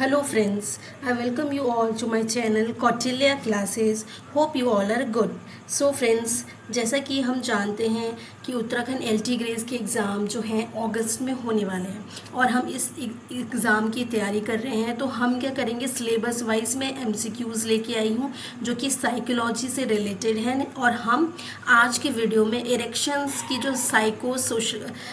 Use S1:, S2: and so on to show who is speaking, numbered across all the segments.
S1: Hello friends, I welcome you all to my channel Kautilya Classes. Hope you all are good. So friends, जैसा कि हम जानते हैं कि उत्तराखंड एलटी ग्रेड के एग्ज़ाम जो हैं अगस्त में होने वाले हैं और हम इस एग्ज़ाम की तैयारी कर रहे हैं। तो हम क्या करेंगे, सिलेबस वाइज में एमसीक्यूज़ लेके आई हूँ जो कि साइकोलॉजी से रिलेटेड है। और हम आज के वीडियो में इरेक्शंस की जो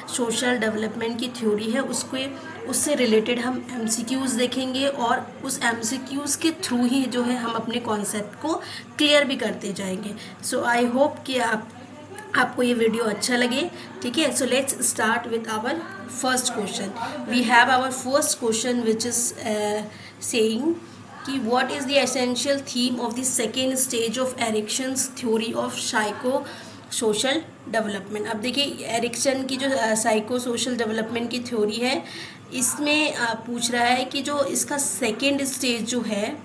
S1: सोशल डेवलपमेंट की थ्योरी है उससे रिलेटेड हम एमसीक्यूज़ देखेंगे और उस एमसीक्यूज़ के थ्रू ही जो है हम अपने कॉन्सेप्ट को क्लियर भी करते जाएंगे। सो आई होप कि आपको ये वीडियो अच्छा लगे। ठीक है, so let's start with our first question. We have our first question which is saying कि what is the essential theme of the second stage of Erikson's theory of psycho social development. अब देखिए, Erikson की जो psycho social development की theory है, इसमें पूछ रहा है कि जो इसका सेकेंड स्टेज जो है,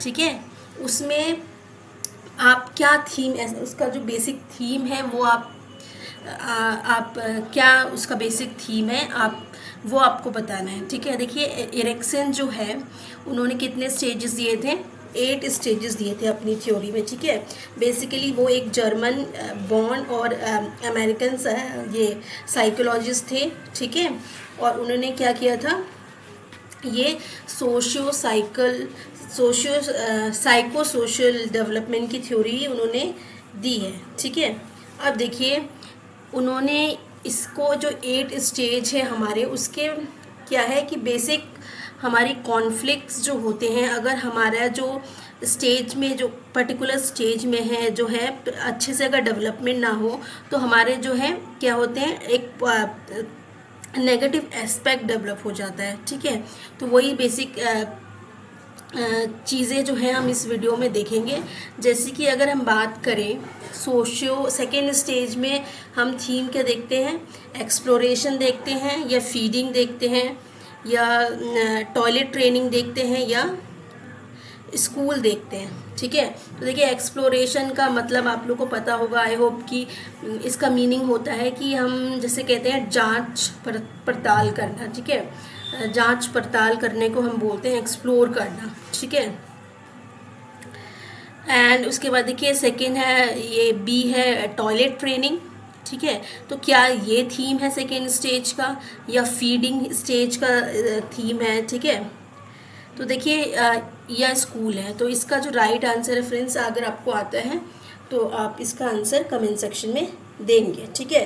S1: ठीक है, उसमें आप क्या थीम, उसका जो बेसिक थीम है वो आप क्या उसका बेसिक थीम है वो आपको बताना है। ठीक है, देखिए एरिक्सन जो है उन्होंने कितने स्टेजेस दिए थे, 8 स्टेजेस दिए थे अपनी थ्योरी में। ठीक है, बेसिकली वो एक जर्मन बॉर्न और अमेरिकन ये साइकोलॉजिस्ट थे। ठीक है, और उन्होंने क्या किया था, ये साइको सोशल डेवलपमेंट की थ्योरी उन्होंने दी है। ठीक है, अब देखिए उन्होंने इसको जो 8 स्टेज है हमारे, उसके क्या है कि बेसिक हमारी कॉन्फ्लिक्ट्स जो होते हैं, अगर हमारा जो स्टेज में जो पर्टिकुलर स्टेज में है जो है अच्छे से अगर डेवलपमेंट ना हो तो हमारे जो है क्या होते हैं, एक नेगेटिव एस्पेक्ट डेवलप हो जाता है। ठीक है, तो वही बेसिक चीज़ें जो हैं हम इस वीडियो में देखेंगे। जैसे कि अगर हम बात करें सेकेंड स्टेज में हम थीम क्या देखते हैं, एक्सप्लोरेशन देखते हैं या फीडिंग देखते हैं या टॉयलेट ट्रेनिंग देखते हैं या स्कूल देखते हैं। ठीक है, तो देखिए एक्सप्लोरेशन का मतलब आप लोग को पता होगा, आई होप कि इसका मीनिंग होता है कि हम जैसे कहते हैं जांच पड़ताल करना। ठीक है, जांच पड़ताल करने को हम बोलते हैं एक्सप्लोर करना। ठीक है, एंड उसके बाद देखिए सेकेंड है, ये बी है टॉयलेट ट्रेनिंग। ठीक है, तो क्या ये थीम है सेकेंड स्टेज का या फीडिंग स्टेज का थीम है। ठीक है, तो देखिए यह स्कूल है, तो इसका जो राइट आंसर है फ्रेंड्स, अगर आपको आता है तो आप इसका आंसर कमेंट सेक्शन में देंगे। ठीक है,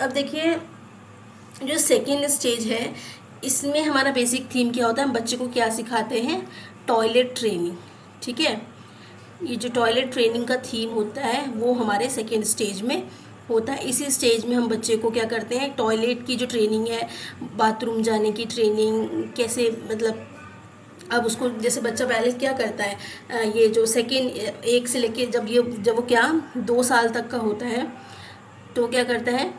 S1: अब देखिए जो सेकेंड स्टेज है इसमें हमारा बेसिक थीम क्या होता है, हम बच्चे को क्या सिखाते हैं, टॉयलेट ट्रेनिंग। ठीक है, ये जो टॉयलेट ट्रेनिंग का थीम होता है वो हमारे सेकेंड स्टेज में होता है। इसी स्टेज में हम बच्चे को क्या करते हैं, टॉयलेट की जो ट्रेनिंग है, बाथरूम जाने की ट्रेनिंग, कैसे मतलब अब उसको जैसे बच्चा पहले क्या करता है, ये जो सेकेंड 1 से लेके जब वो क्या 2 साल तक का होता है तो क्या करता है,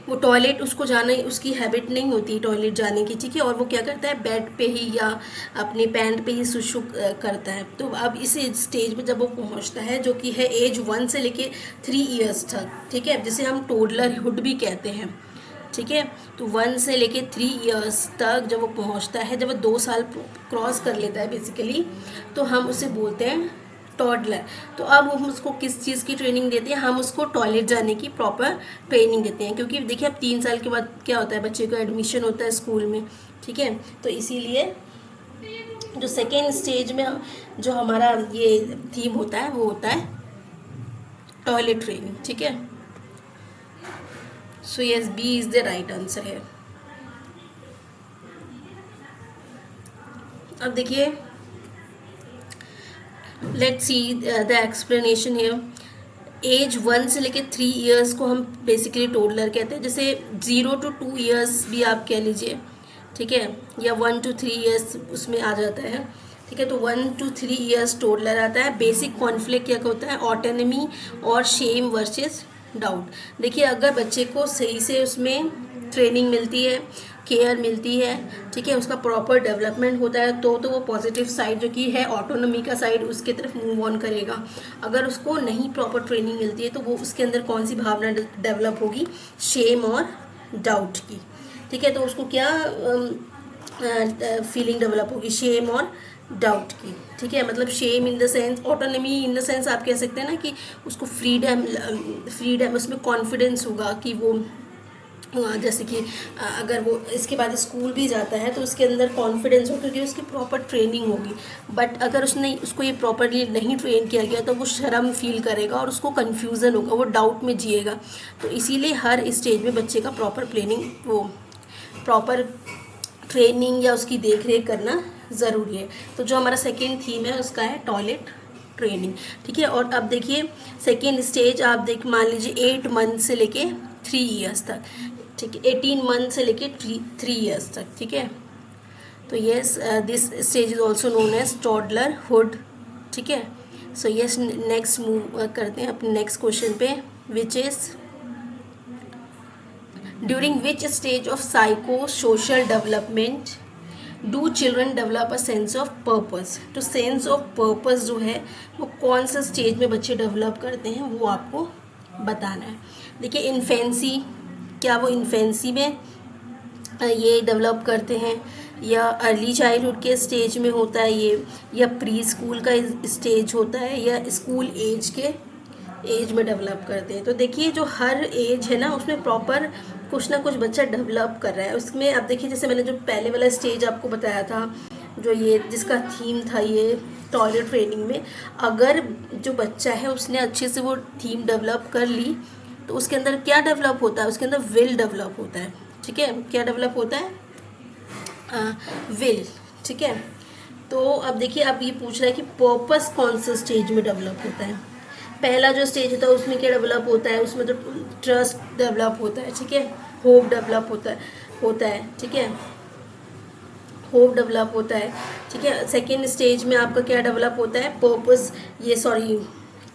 S1: वो टॉयलेट उसको जाना, उसकी हैबिट नहीं होती टॉयलेट जाने की। ठीक है, और वो क्या करता है, बेड पे ही या अपने पैंट पे ही सुसु करता है। तो अब इस स्टेज में जब वो पहुंचता है जो कि है एज 1 से लेके 3 ईयर्स तक। ठीक है, जिसे हम टोडलरहुड भी कहते हैं। ठीक है, तो 1 से लेके 3 ईयर्स तक जब वो पहुंचता है, जब वो 2 साल क्रॉस कर लेता है बेसिकली, तो हम उसे बोलते हैं टॉडलर। तो अब हम उसको किस चीज़ की ट्रेनिंग देते हैं, हम उसको टॉयलेट जाने की प्रॉपर ट्रेनिंग देते हैं, क्योंकि देखिए अब 3 साल के बाद क्या होता है, बच्चे को एडमिशन होता है स्कूल में। ठीक है, तो इसीलिए जो सेकेंड स्टेज में जो हमारा ये थीम होता है वो होता है टॉयलेट ट्रेनिंग। ठीक है, so yes, B is the right answer है। अब देखिए let's see the explanation here. Age 1 से लेके 3 ईयर्स को हम बेसिकली टोडलर कहते हैं, जैसे 0 to 2 ईयर्स भी आप कह लीजिए। ठीक है, या 1 to 3 ईयर्स उसमें आ जाता है। ठीक है, तो 1 to 3 ईयर्स टोडलर आता है। बेसिक कॉन्फ्लिक्ट क्या होता है, ऑटोनमी और शेम वर्सेस डाउट। देखिए अगर बच्चे को सही से उसमें ट्रेनिंग मिलती है, केयर मिलती है, ठीक है, उसका प्रॉपर डेवलपमेंट होता है तो वो पॉजिटिव साइड जो कि है ऑटोनॉमी का साइड उसके तरफ मूव ऑन करेगा। अगर उसको नहीं प्रॉपर ट्रेनिंग मिलती है तो वो उसके अंदर कौन सी भावना डेवलप होगी, शेम और डाउट की। ठीक है, तो उसको क्या फीलिंग डेवलप होगी, शेम और डाउट की, ठीक है। मतलब shame in the sense, autonomy in the sense आप कह सकते हैं ना कि उसको फ्रीडम उसमें कॉन्फिडेंस होगा कि वो जैसे कि अगर वो इसके बाद स्कूल भी जाता है तो उसके अंदर कॉन्फिडेंस हो, क्योंकि उसकी प्रॉपर ट्रेनिंग होगी। बट अगर उसको ये प्रॉपरली नहीं ट्रेन किया गया तो वो शर्म फील करेगा और उसको कन्फ्यूज़न होगा, वो डाउट में जिएगा। तो इसीलिए हर स्टेज में बच्चे का प्रॉपर ट्रेनिंग या उसकी देख रेख करना ज़रूरी है। तो जो हमारा सेकेंड थीम है उसका है टॉयलेट ट्रेनिंग, ठीक है। और अब देखिए सेकेंड स्टेज आप मान लीजिए 8 मंथ से लेके 3 ईयर्स तक, ठीक है, 18 मंथ से लेके 3 ईयर्स तक, ठीक है। तो yes, this stage is also known as toddlerhood, ठीक है। सो यस, नेक्स्ट मूव करते हैं अपने नेक्स्ट क्वेश्चन पे, which is during which stage of psycho social development do children develop a sense of purpose. तो sense of purpose जो है वो कौन सा स्टेज में बच्चे डेवलप करते हैं वो आपको बताना है। देखिए इन्फेंसी, क्या वो इन्फेंसी में ये डेवलप करते हैं, या अर्ली चाइल्डहुड के स्टेज में होता है ये, या प्री स्कूल का स्टेज होता है, या स्कूल एज के एज में डेवलप करते हैं। तो देखिए जो हर एज है ना उसमें प्रॉपर कुछ ना कुछ बच्चा डेवलप कर रहा है। उसमें आप देखिए जैसे मैंने जो पहले वाला स्टेज आपको बताया था, जो ये जिसका थीम था ये टॉयलेट ट्रेनिंग में, अगर जो बच्चा है उसने अच्छे से वो थीम डेवलप कर ली तो उसके अंदर क्या डेवलप होता है, उसके अंदर विल डेवलप होता है, ठीक है। क्या डेवलप होता है, विल, ठीक है। तो अब देखिए अब ये पूछ रहा है कि पर्पस कौन सा स्टेज में डेवलप होता है। पहला जो स्टेज होता है उसमें क्या डेवलप होता है, उसमें तो ट्रस्ट डेवलप होता है, ठीक है, होप डेवलप होता है, ठीक है, होप डेवलप होता है, ठीक है। सेकेंड स्टेज में आपका क्या डेवलप होता है, पर्पस,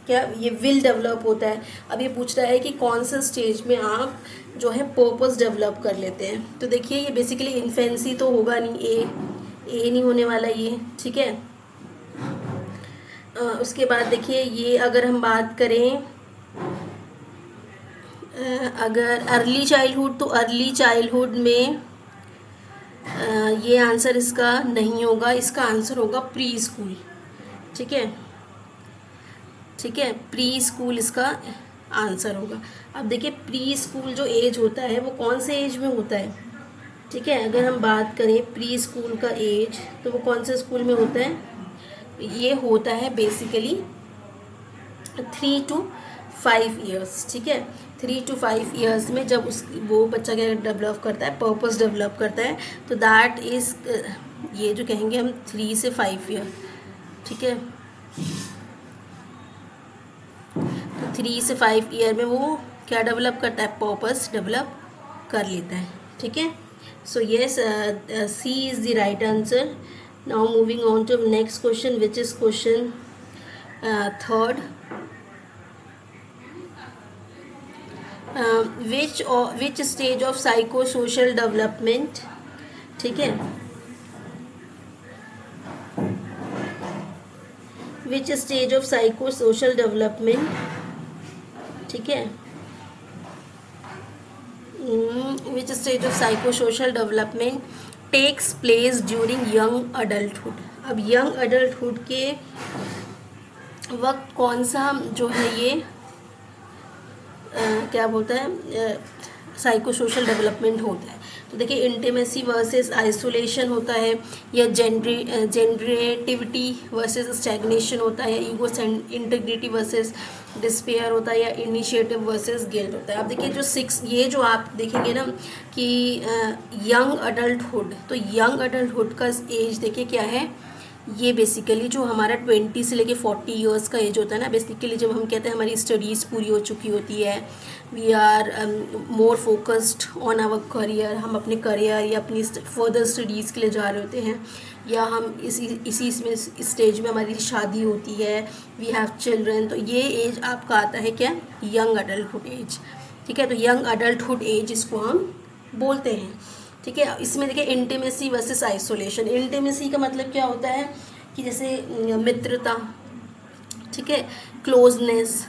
S1: क्या ये विल डेवलप होता है। अब ये पूछ रहा है कि कौन सा स्टेज में आप जो है पर्पस डेवलप कर लेते हैं। तो देखिए ये बेसिकली इन्फेंसी तो होगा नहीं, ए नहीं होने वाला ये, ठीक है। उसके बाद देखिए ये अगर हम बात करें अगर अर्ली चाइल्डहुड, तो अर्ली चाइल्डहुड में ये आंसर इसका नहीं होगा, इसका आंसर होगा प्री स्कूल, ठीक है, ठीक है, प्री स्कूल इसका आंसर होगा। अब देखिए प्री स्कूल जो एज होता है वो कौन से एज में होता है, ठीक है। अगर हम बात करें प्री स्कूल का एज तो वो कौन से स्कूल में होता है, ये होता है बेसिकली 3 to 5 ईयर्स, ठीक है। 3 to 5 ईयर्स में जब वो बच्चा क्या डेवलप करता है, पर्पस डेवलप करता है, तो दैट इज़ ये जो कहेंगे हम 3 से 5 ईयर, ठीक है। तो 3 से 5 ईयर में वो क्या डेवलप करता है, पर्पस डेवलप कर लेता है, ठीक है। So yes, C is the right answer. Now moving on to next question, which is question third. Which stage of psychosocial development, ठीक है, which stage of psychosocial development, ठीक है, which stage of psychosocial development takes place during young adulthood. अब young adulthood के वक्त कौन सा जो है ये क्या बोलता है, साइको सोशल डेवलपमेंट होता है। तो देखिए इंटीमेसी वर्सेस आइसोलेशन होता है, या जेनरेटिविटी वर्सेस स्टैग्नेशन होता है, या ईगो इंटीग्रिटी वर्सेस डिस्पेयर होता है, या इनिशिएटिव वर्सेस गिल्ट होता है। अब देखिए जो 6 ये जो आप देखेंगे ना कि यंग अडल्टहुड, तो यंग अडल्टहुड का एज देखिए क्या है, ये बेसिकली जो हमारा 20 से लेके 40 ईयर्स का एज होता है ना, बेसिकली जब हम कहते हैं हमारी स्टडीज़ पूरी हो चुकी होती है, we are more focused on our career, हम अपने करियर या अपनी फर्दर स्टडीज़ के लिए जा रहे होते हैं, या हम इसी स्टेज में हमारी शादी होती है, वी हैव चिल्ड्रन। तो ये एज आपका आता है क्या, यंग अडल्टहुड एज, ठीक है। तो यंग अडल्टहुड एज इसको हम बोलते हैं, ठीक है। इसमें देखिए इंटीमेसी वर्सेस आइसोलेशन। इंटीमेसी का मतलब क्या होता है कि जैसे मित्रता, ठीक है, क्लोजनेस,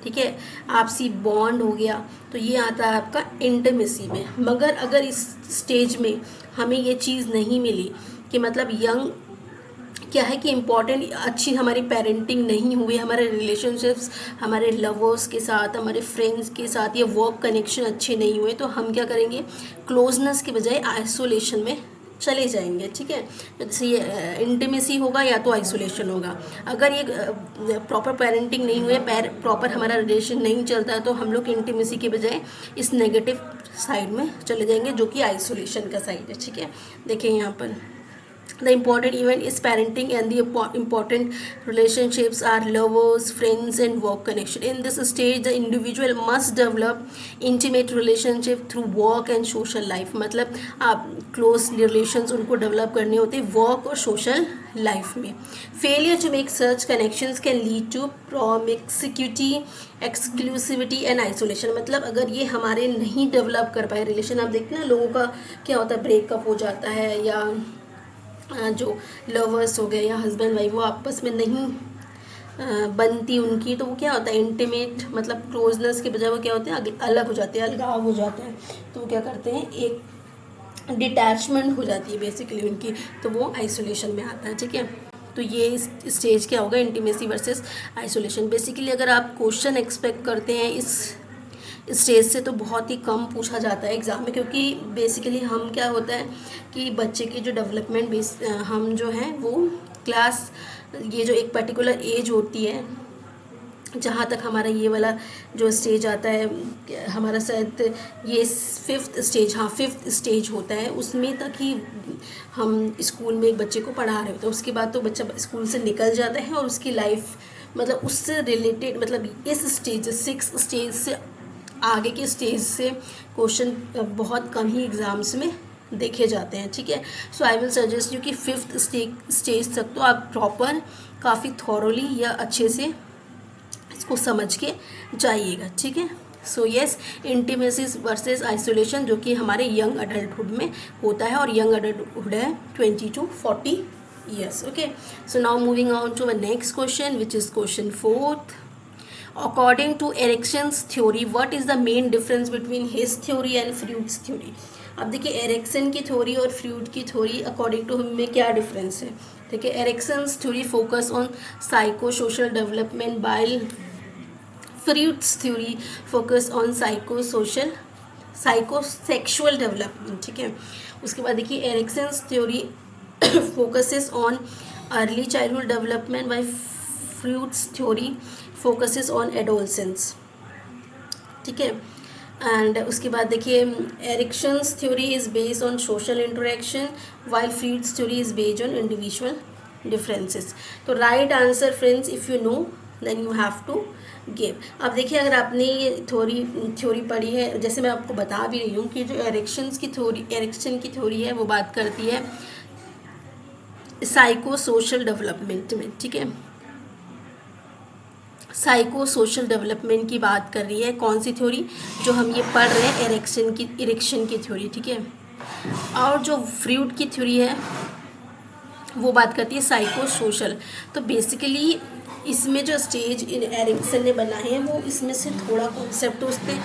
S1: ठीक है, आपसी बॉन्ड हो गया, तो ये आता है आपका इंटीमेसी में। मगर अगर इस स्टेज में हमें ये चीज़ नहीं मिली कि मतलब यंग क्या है कि इम्पॉर्टेंट अच्छी हमारी पेरेंटिंग नहीं हुई, हमारे रिलेशनशिप्स हमारे लवर्स के साथ, हमारे फ्रेंड्स के साथ, ये वर्क कनेक्शन अच्छे नहीं हुए, तो हम क्या करेंगे, क्लोजनेस के बजाय आइसोलेशन में चले जाएंगे। ठीक है, जैसे ये इंटीमेसी होगा या तो आइसोलेशन होगा। अगर ये प्रॉपर पेरेंटिंग नहीं हुई, प्रॉपर हमारा रिलेशन नहीं चलता, तो हम लोग इंटीमेसी के बजाय इस नेगेटिव साइड में चले जाएंगे, जो कि आइसोलेशन का साइड है। ठीक है, देखिए यहाँ पर the important event is parenting and the important relationships are lovers, friends and work connection. In this stage the individual must develop intimate relationship through work and social life. मतलब आप close relations उनको develop करने होते हैं work और social life में. Failure to make such connections can lead to promiscuity, exclusivity and isolation. मतलब अगर ये हमारे नहीं develop कर पाए relation, आप देखते हैं ना लोगों का क्या होता है, ब्रेकअप हो जाता है, या जो लवर्स हो गए या हस्बैंड वाइफ वो आपस में नहीं बनती उनकी, तो वो क्या होता है, इंटीमेट मतलब क्लोजनेस के बजाय वो क्या होते हैं, अलग हो जाते हैं, अलगाव हो जाते हैं। तो वो क्या करते हैं, एक डिटैचमेंट हो जाती है बेसिकली उनकी, तो वो आइसोलेशन में आता है। ठीक है, तो ये स्टेज क्या होगा, इंटीमेसी वर्सेस आइसोलेशन। बेसिकली अगर आप क्वेश्चन एक्सपेक्ट करते हैं इस स्टेज से, तो बहुत ही कम पूछा जाता है एग्ज़ाम में, क्योंकि बेसिकली हम क्या होता है कि बच्चे की जो डेवलपमेंट बेस हम जो हैं वो क्लास, ये जो एक पर्टिकुलर एज होती है जहाँ तक हमारा ये वाला जो स्टेज आता है, हमारा शायद ये 5th स्टेज, हाँ 5th स्टेज होता है, उसमें तक ही हम स्कूल में एक बच्चे को पढ़ा रहे होते हैं। उसके बाद तो बच्चा स्कूल से निकल जाता है और उसकी लाइफ मतलब उससे रिलेटेड, मतलब इस स्टेज 6 स्टेज से आगे के स्टेज से क्वेश्चन बहुत कम ही एग्ज़ाम्स में देखे जाते हैं। ठीक है, सो आई विल सजेस्ट यू कि 5th स्टेज तक तो आप प्रॉपर काफ़ी थॉरोली या अच्छे से इसको समझ के जाइएगा। ठीक है, so yes, intimacy versus isolation जो कि हमारे यंग अडल्टहुड में होता है, और यंग अडल्टहुड है 20 to 40 years. Okay, so now moving on to next question which is question 4th. According to Erickson's theory, what is the main difference between his theory and Freud's theory? अब देखिए Erikson की theory और Freud की theory according to him में क्या difference है। देखिए Erikson's theory focus on psycho social development, while Freud's theory focus on psychosexual development. ठीक है, उसके बाद देखिए Erikson's theory focuses on early childhood development, by Freud's theory focuses on adolescence. ठीक है, एंड उसके बाद देखिए Erikson's theory is based on social interaction while Freud's theory is based on individual differences. तो right answer friends, if you know then you have to give. अब देखिए अगर आपने ये थ्योरी पढ़ी है, जैसे मैं आपको बता भी रही हूँ कि जो एरिक्सन की थ्योरी है वो बात करती है साइको सोशल डेवलपमेंट में। ठीक है, साइको सोशल डेवलपमेंट की बात कर रही है कौन सी थ्योरी, जो हम ये पढ़ रहे हैं एरिक्सन की थ्योरी। ठीक है, और जो फ्रूड की थ्योरी है वो बात करती है साइको सोशल। तो बेसिकली इसमें जो स्टेज एरिक्सन ने बनाए हैं वो इसमें से थोड़ा कॉन्सेप्ट उसने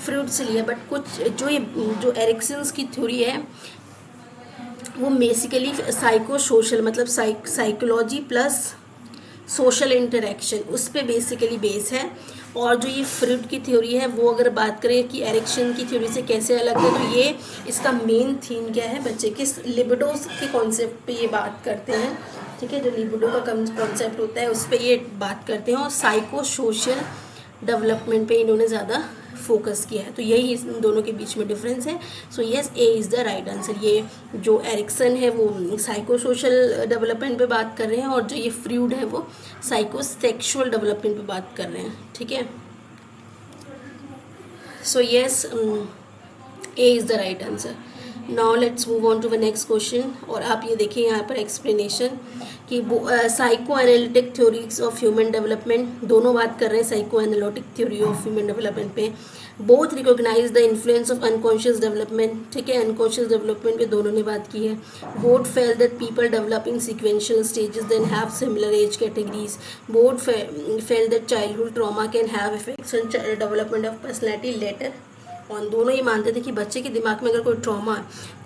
S1: फ्रूड से लिया, बट कुछ जो एरिक्सन्स की थ्योरी है वो बेसिकली साइको सोशल मतलब साइकोलॉजी प्लस सोशल इंटरेक्शन उस पर बेसिकली बेस है। और जो ये फ्रूड की थ्योरी है वो अगर बात करें कि एरिक्सन की थ्योरी से कैसे अलग है, तो ये इसका मेन थीम क्या है, बच्चे के लिबिडो के कॉन्सेप्ट पे ये बात करते हैं। ठीक है, जो लिबिडो का कॉन्सेप्ट होता है उस पर ये बात करते हैं, और साइको सोशल डेवलपमेंट पे इन्होंने ज़्यादा फोकस किया है। तो यही इन दोनों के बीच में डिफरेंस है। So yes, A is the right answer. ये जो एरिक्सन है वो साइको सोशल डेवलपमेंट पे बात कर रहे हैं, और जो ये फ्रूड है वो साइको सेक्शुअल डेवलपमेंट पे बात कर रहे हैं। ठीक है, so yes, A is the right answer. Now let's move on to the next question. और आप ये देखिए यहाँ पर एक्सप्लेनेशन कि psychoanalytic theories of human development, दोनों बात कर रहे हैं psychoanalytic theory of human development पे। Both recognise the influence of unconscious development. ठीक है, अनकॉन्शियस डेवलपमेंट पे दोनों ने बात की है। Both feel that people develop in sequential stages then have similar age categories. Both feel that childhood trauma can have effects on development of personality later on. दोनों ये मानते थे कि बच्चे के दिमाग में अगर कोई ट्रॉमा,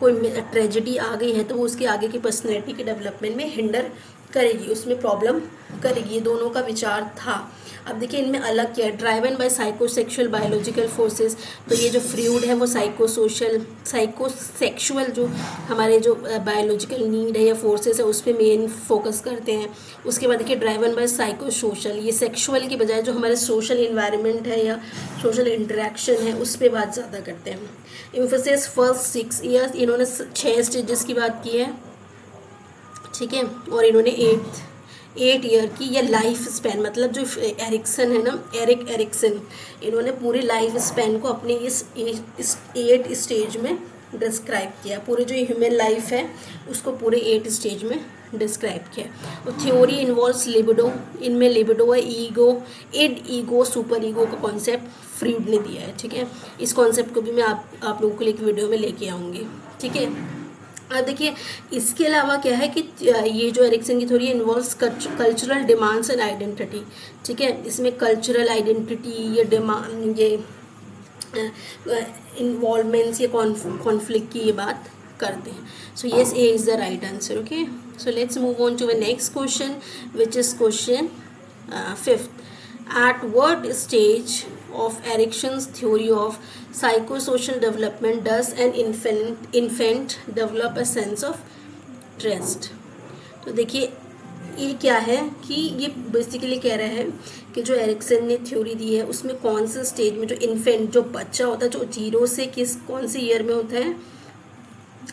S1: कोई ट्रेजेडी आ गई है तो वो उसके आगे की पर्सनैलिटी के डेवलपमेंट में हिंडर करेगी, उसमें प्रॉब्लम करेगी। ये दोनों का विचार था। अब देखिए इनमें अलग क्या है, driven by psychosexual biological forces. तो ये जो फ्रूड है वो साइकोसेक्सुअल जो हमारे जो बायोलॉजिकल नीड है या फोर्सेस है उस पर मेन फोकस करते हैं। उसके बाद देखिए ड्राइवन बाय साइको सोशल, ये सेक्सुअल की बजाय जो हमारे सोशल इन्वायरमेंट है या सोशल इंटरेक्शन है उस पर बात ज़्यादा करते हैं। एम्फेसिस फर्स्ट 6 ईयर्स, इन्होंने 6 स्टेजेस की बात की है, ठीक है। और इन्होंने 8 ईयर की या लाइफ स्पैन, मतलब जो एरिक्सन है ना, एरिक्सन, इन्होंने पूरे लाइफ स्पैन को अपने इस 8 स्टेज में डिस्क्राइब किया। पूरे जो ह्यूमन लाइफ है उसको पूरे 8 स्टेज में डिस्क्राइब किया। और थ्योरी इन्वॉल्व्स लिबिडो, इनमें लिबिडो है, ईगो, ईगो, सुपर ईगो का कॉन्सेप्ट फ्रूड ने दिया है, ठीक है। इस कॉन्सेप्ट को भी मैं आप लोगों के लिए एक वीडियो में लेके आऊँगी, ठीक है। अब देखिए इसके अलावा क्या है कि ये जो एरिक्सन की theory involves cultural demands and identity, ठीक है। इसमें कल्चरल आइडेंटिटी, ये डिमांड, ये इन्वॉल्वमेंट्स, ये कॉन्फ्लिक्ट की ये बात करते हैं। So yes, A is the right answer. Okay, so let's move on to the next question which is question 5th. At what stage of Erickson's theory of psychosocial development does an infant develop a sense of trust? तो देखिए ये क्या है कि ये basically कह रहा है कि जो एरिक्सन ने थ्योरी दी है उसमें कौन से स्टेज में जो इन्फेंट, जो बच्चा होता है, जो 0 से कौन से ईयर में होता है,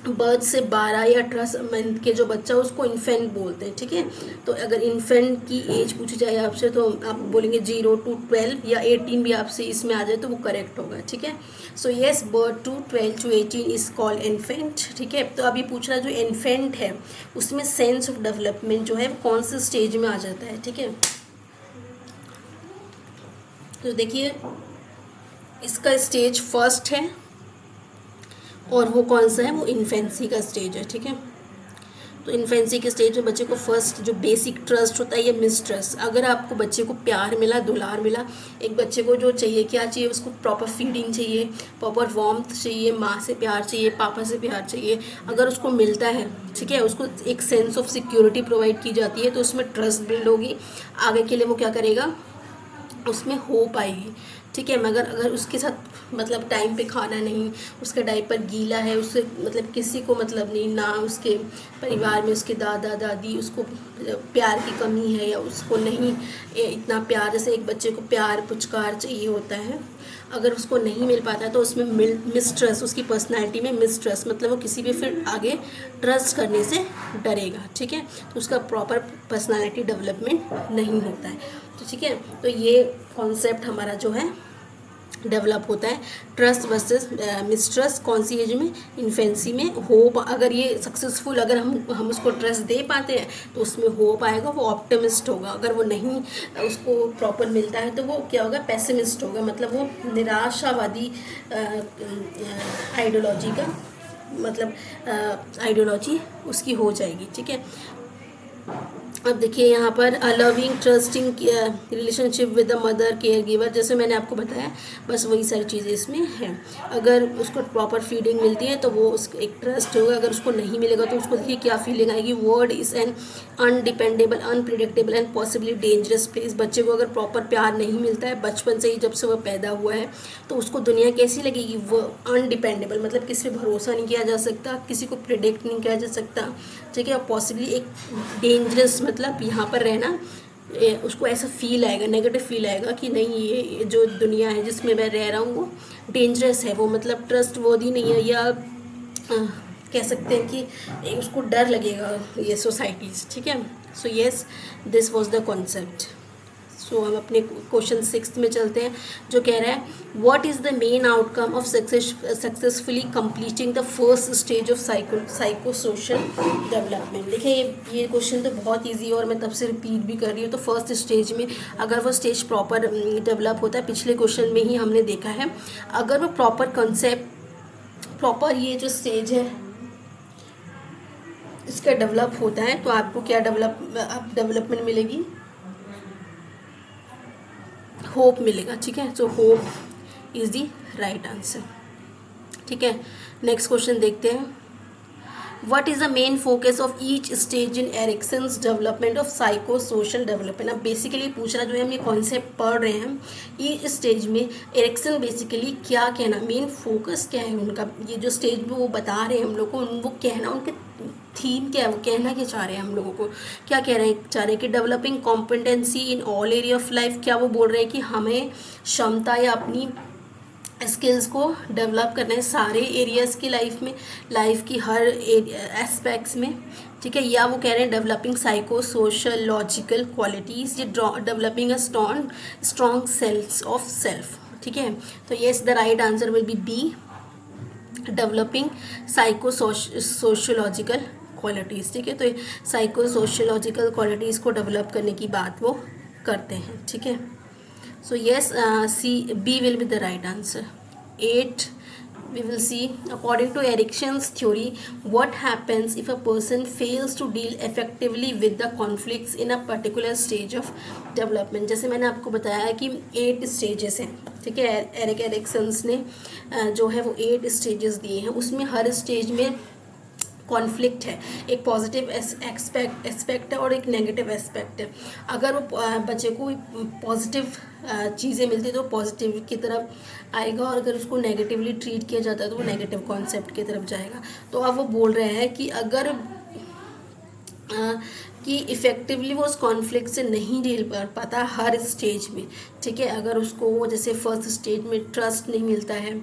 S1: बर्थ से 12 या 18 मंथ के जो बच्चा उसको इन्फेंट बोलते हैं, ठीक है। तो अगर इन्फेंट की एज पूछी जाए आपसे तो आप बोलेंगे 0 to 12 या 18 भी आपसे इसमें आ जाए तो वो करेक्ट होगा, ठीक है। So yes, birth to 12 to 18 is called infant, ठीक है। तो अभी पूछ रहा है जो इन्फेंट है उसमें सेंस ऑफ डेवलपमेंट जो है कौन से स्टेज में आ जाता है, ठीक है। तो देखिए इसका स्टेज फर्स्ट है और वो कौन सा है, वो इन्फेंसी का स्टेज है, ठीक है। तो इन्फेंसी के स्टेज में बच्चे को फर्स्ट जो बेसिक ट्रस्ट होता है ये मिसट्रस्ट। अगर आपको बच्चे को प्यार मिला, दुलार मिला, एक बच्चे को जो चाहिए, क्या चाहिए उसको, प्रॉपर फीडिंग चाहिए, प्रॉपर वार्मथ चाहिए, माँ से प्यार चाहिए, पापा से प्यार चाहिए, अगर उसको मिलता है, ठीक है, उसको एक सेंस ऑफ सिक्योरिटी प्रोवाइड की जाती है तो उसमें ट्रस्ट बिल्ड होगी। आगे के लिए वो क्या करेगा, उसमें होप आएगी, ठीक है। मगर अगर उसके साथ मतलब टाइम पे खाना नहीं, उसका डायपर गीला है, उससे मतलब किसी को मतलब नहीं, ना उसके परिवार में उसके दादा दादी उसको प्यार की कमी है या उसको नहीं इतना प्यार, जैसे एक बच्चे को प्यार पुचकार चाहिए होता है, अगर उसको नहीं मिल पाता है तो उसमें मिसट्रस्ट, उसकी पर्सनैलिटी में मिसट्रस्ट, मतलब वो किसी भी फिर आगे ट्रस्ट करने से डरेगा, ठीक है। तो उसका प्रॉपर पर्सनैलिटी डेवलपमेंट नहीं होता है, तो ठीक है। तो ये कॉन्सेप्ट हमारा जो है डेवलप होता है, ट्रस्ट वर्सेस मिसट्रस्ट, कौन सी एज में, इन्फेंसी में। होप, अगर ये सक्सेसफुल, अगर हम उसको ट्रस्ट दे पाते हैं तो उसमें होप आएगा, वो ऑप्टिमिस्ट होगा। अगर वो नहीं उसको प्रॉपर मिलता है तो वो क्या होगा, पेसिमिस्ट होगा, मतलब वो निराशावादी आइडियोलॉजी का मतलब आइडियोलॉजी उसकी हो जाएगी, ठीक है। अब देखिए यहाँ पर loving trusting relationship with the mother care giver, जैसे मैंने आपको बताया बस वही सारी चीज़ें इसमें हैं। अगर उसको प्रॉपर फीडिंग मिलती है तो वो उसको एक ट्रस्ट होगा, अगर उसको नहीं मिलेगा तो उसको देखिए क्या फीलिंग आएगी, world is an undependable, unpredictable and possibly dangerous place. बच्चे को अगर प्रॉपर प्यार नहीं मिलता है बचपन से ही, जब से वो पैदा हुआ है, तो उसको दुनिया कैसी लगेगी, वो अनडिपेंडेबल, मतलब किसी पे भरोसा नहीं किया जा सकता, किसी को प्रिडिक्ट नहीं किया जा सकता, ठीक है। और पॉसिबली एक डेंजरस, मतलब यहाँ पर रहना उसको ऐसा फील आएगा, नेगेटिव फील आएगा कि नहीं ये जो दुनिया है जिसमें मैं रह रहा हूँ वो डेंजरस है, वो मतलब ट्रस्ट वर्दी नहीं है, या कह सकते हैं कि उसको डर लगेगा ये सोसाइटीज़, ठीक है। So yes, this was the concept. So हम अपने क्वेश्चन 6 में चलते हैं जो कह रहा है what is the main outcome of successfully completing the first stage of psycho social development. देखिए ये क्वेश्चन तो बहुत इजी है और मैं तब से रिपीट भी कर रही हूँ। तो फर्स्ट स्टेज में अगर वो स्टेज प्रॉपर डेवलप होता है, पिछले क्वेश्चन में ही हमने देखा है, अगर वो प्रॉपर कंसेप्ट, प्रॉपर ये जो स्टेज है इसका डेवलप होता है तो आपको क्या डेवलपमेंट मिलेगी, होप मिलेगा, ठीक है। So hope is the right answer. ठीक है, नेक्स्ट क्वेश्चन देखते हैं। What is the main focus of each stage in Erickson's development of psychosocial development? अब बेसिकली पूछ रहा जो है हम ये कॉन्सेप्ट पढ़ रहे हैं, ये स्टेज में एरिक्सन बेसिकली क्या कहना, मेन फोकस क्या है उनका, ये जो स्टेज में वो बता रहे हैं हम लोग को, वो कहना, उनके थीम क्या है, वो कहना क्या चाह रहे हैं हम लोगों को, क्या कह रहे हैं, चाह रहे हैं कि developing competency in all area of life, क्या वो बोल रहे हैं कि हमें क्षमता या अपनी स्किल्स को डेवलप करना है सारे एरियाज़ की लाइफ में, लाइफ की हर एस्पेक्ट्स में, ठीक है, या वो कह रहे हैं developing psycho social logical qualities, ये developing a strong sense of self, ठीक है। तो yes, the right answer will be B, developing psycho sociological qualities, ठीक है। तो साइको सोशोलॉजिकल क्वालिटीज़ को डेवलप करने की बात वो करते हैं, ठीक है। So yes, C, B will be the right answer. 8, we will see, according to Erickson's theory, what happens if a person fails to deal effectively with the conflicts in a particular stage of development. जैसे मैंने आपको बताया कि 8 stages हैं, ठीक है। Erikson's ने जो है वो 8 stages दिए हैं, उसमें हर स्टेज में कॉन्फ्लिक्ट है, एक पॉजिटिव एस्पेक्ट है और एक नेगेटिव एस्पेक्ट है। अगर वो बच्चे को पॉजिटिव चीज़ें मिलती है तो पॉजिटिव की तरफ आएगा, और अगर उसको नेगेटिवली ट्रीट किया जाता है तो वो नेगेटिव कॉन्सेप्ट की तरफ जाएगा। तो अब वो बोल रहे हैं कि अगर कि इफ़ेक्टिवली वो उस कॉन्फ्लिक्ट से नहीं डील कर पाता हर स्टेज में, ठीक है। अगर उसको जैसे फर्स्ट स्टेज में ट्रस्ट नहीं मिलता है,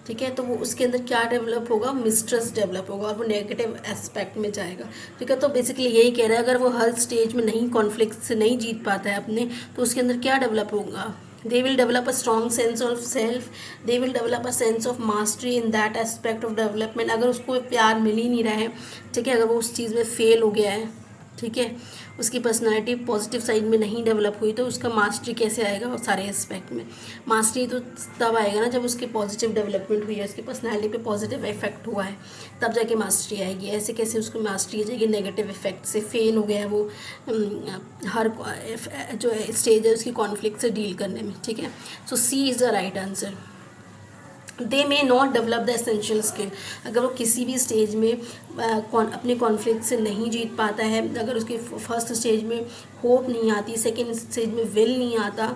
S1: ठीक है, तो वो उसके अंदर क्या डेवलप होगा, मिसट्रस्ट डेवलप होगा और वो नेगेटिव एस्पेक्ट में जाएगा, ठीक है। तो बेसिकली यही कह रहा है, अगर वो हर स्टेज में नहीं कॉन्फ्लिक्ट से नहीं जीत पाता है अपने, तो उसके अंदर क्या डेवलप होगा, they will develop a strong sense of self, they will develop a sense of mastery in that aspect of development। अगर उसको प्यार मिल ही नहीं रहा है, ठीक है, अगर वो उस चीज़ में फेल हो गया है, ठीक है, उसकी पर्सनालिटी पॉजिटिव साइड में नहीं डेवलप हुई, तो उसका मास्टरी कैसे आएगा, और सारे एस्पेक्ट में मास्टरी तो तब आएगा ना जब उसकी पॉजिटिव डेवलपमेंट हुई है, उसकी पर्सनालिटी पे पॉजिटिव इफेक्ट हुआ है, तब जाके मास्टरी आएगी। ऐसे कैसे उसको मास्टरी आ जाएगी, नेगेटिव इफेक्ट से फेल हो गया है वो हर जो स्टेज है उसकी कॉन्फ्लिक्ट से डील करने में, ठीक है। So C is the right answer. They may not develop the essential skill, अगर वो किसी भी स्टेज में अपने कॉन्फ्लिक्ट से नहीं जीत पाता है, अगर उसकी फर्स्ट स्टेज में होप नहीं आती, सेकेंड स्टेज में विल नहीं आता,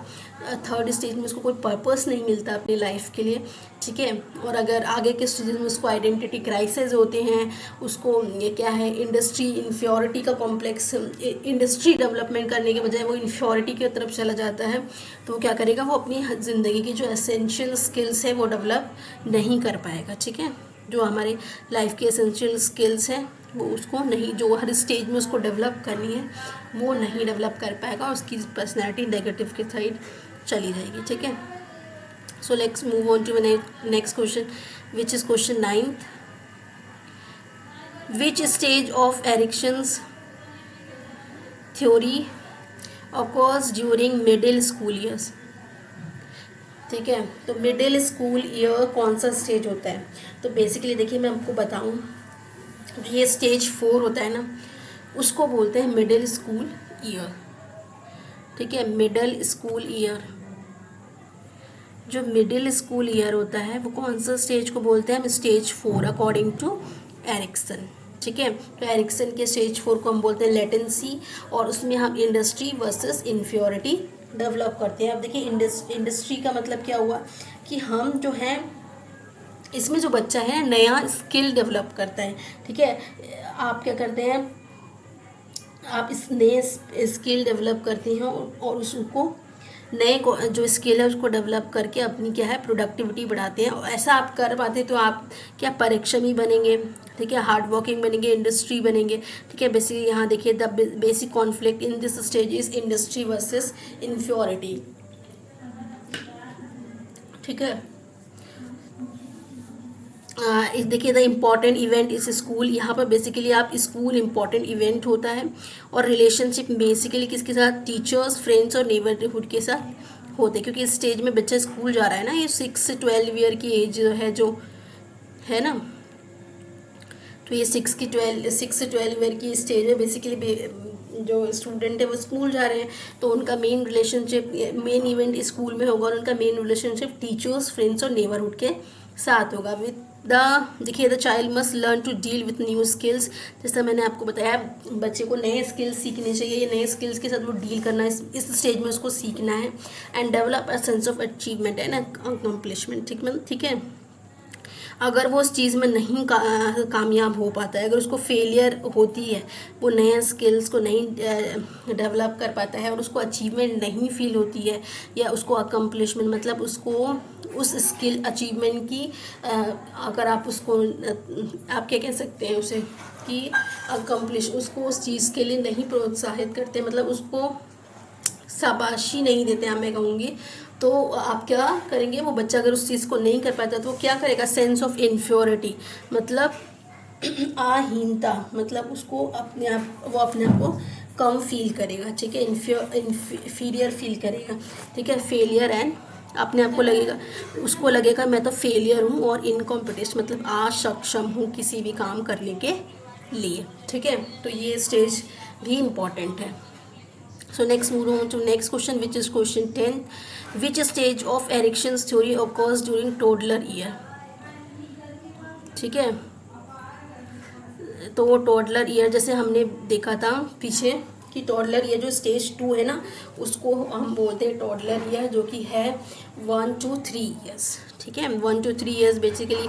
S1: थर्ड स्टेज में उसको कोई पर्पस नहीं मिलता अपनी लाइफ के लिए, ठीक है, और अगर आगे के स्टेज में उसको आइडेंटिटी क्राइसिस होते हैं, उसको ये क्या है, इंडस्ट्री इन्फ्योरिटी का कॉम्प्लेक्स, इंडस्ट्री डेवलपमेंट करने के बजाय वो इन्फ्योरिटी की तरफ चला जाता है, तो वो क्या करेगा, वो अपनी ज़िंदगी की जो एसेंशियल स्किल्स है वो डेवलप नहीं कर पाएगा, ठीक है। जो हमारे लाइफ की एसेंशियल स्किल्स हैं वो उसको नहीं, जो हर स्टेज में उसको डेवलप करनी है वो नहीं डेवलप कर पाएगा, और उसकी पर्सनैलिटी नेगेटिव की साइड चली जाएगी, ठीक है। So let's move on to next question, which is question 9th। Which stage of Erikson's theory occurs during middle school years, ठीक है। तो मिडिल स्कूल ईयर कौन सा स्टेज होता है, तो बेसिकली देखिए मैं आपको बताऊं, ये स्टेज 4 होता है ना, उसको बोलते हैं मिडिल स्कूल ईयर, ठीक है। मिडिल स्कूल ईयर, जो मिडिल स्कूल ईयर होता है वो कौन सा स्टेज को बोलते हैं, हम स्टेज 4 अकॉर्डिंग टू एरिक्सन, ठीक है। तो एरिक्सन के स्टेज 4 को हम बोलते हैं लेटेंसी, और उसमें हम इंडस्ट्री वर्सेस इन्फ्योरिटी डेवलप करते हैं। अब देखिए इंडस्ट्री का मतलब क्या हुआ कि हम जो हैं इसमें जो बच्चा है नया स्किल डेवलप करता है, ठीक है। आप क्या करते हैं, आप इस नए स्किल डेवलप करते हैं और उसको नए को जो स्किल है उसको डेवलप करके अपनी क्या है प्रोडक्टिविटी बढ़ाते हैं, और ऐसा आप कर पाते तो आप क्या परिश्रमी बनेंगे, ठीक है, हार्ड वर्किंग बनेंगे, इंडस्ट्री बनेंगे, ठीक है। बेसिकली यहाँ देखिए the basic conflict in this stage is industry versus inferiority, ठीक है। देखिए द इम्पॉर्टेंट इवेंट इस स्कूल, यहाँ पर बेसिकली आप स्कूल इम्पॉर्टेंट इवेंट होता है, और रिलेशनशिप बेसिकली किसके साथ, टीचर्स, फ्रेंड्स और नेबरहुड के साथ होते हैं, क्योंकि इस स्टेज में बच्चा स्कूल जा रहा है ना, ये 6 से 12 ईयर की एज है जो है ना, तो ये 6 से 12 ईयर की स्टेज है, बेसिकली जो स्टूडेंट है वो स्कूल जा रहे हैं, तो उनका main relationship, main event school में होगा, और उनका मेन रिलेशनशिप टीचर्स, फ्रेंड्स और नेबरहुड के साथ होगा, विद देखिए the child must learn to deal with new skills. जैसा मैंने आपको बताया, बच्चे को नए स्किल्स सीखने चाहिए, ये नए स्किल्स के साथ वो डील करना है, इस स्टेज में उसको सीखना है। And develop a sense of achievement and accomplishment. ठीक है। अगर वो उस चीज़ में नहीं कामयाब हो पाता है, अगर उसको फेलियर होती है, वो नए स्किल्स को नहीं डेवलप कर पाता है और उसको अचीवमेंट नहीं फील होती है, या उसको अकम्पलिशमेंट मतलब उसको उस स्किल अचीवमेंट की अगर आप उसको आप क्या कह सकते हैं उसे कि अकम्पलिश, उसको उस चीज़ के लिए नहीं प्रोत्साहित करते, मतलब उसको शाबाशी नहीं देते हैं, मैं कहूँगी, तो आप क्या करेंगे, वो बच्चा अगर उस चीज़ को नहीं कर पाता तो वो क्या करेगा, सेंस ऑफ इन्फ्योरिटी मतलब आहीनता, मतलब उसको अपने आप को कम फील करेगा। ठीक है, इन्फीरियर फील करेगा। ठीक है, फेलियर एंड अपने आप को लगेगा, उसको लगेगा मैं तो फेलियर हूँ, और इनकॉम्पिटेंट मतलब असक्षम हूँ किसी भी काम करने के लिए। ठीक है, तो ये स्टेज भी इम्पॉर्टेंट है। So next move on to next question, which is question 10. Which stage of Erickson's theory occurs during toddler year? ठीक है, तो वो टोडलर ईयर जैसे हमने देखा था पीछे कि टोडलर ईयर जो स्टेज 2 है ना, उसको हम बोलते हैं टोडलर ईयर, जो कि है 1 to 3 ईयर्स। ठीक है, 1 to 3 ईयर्स बेसिकली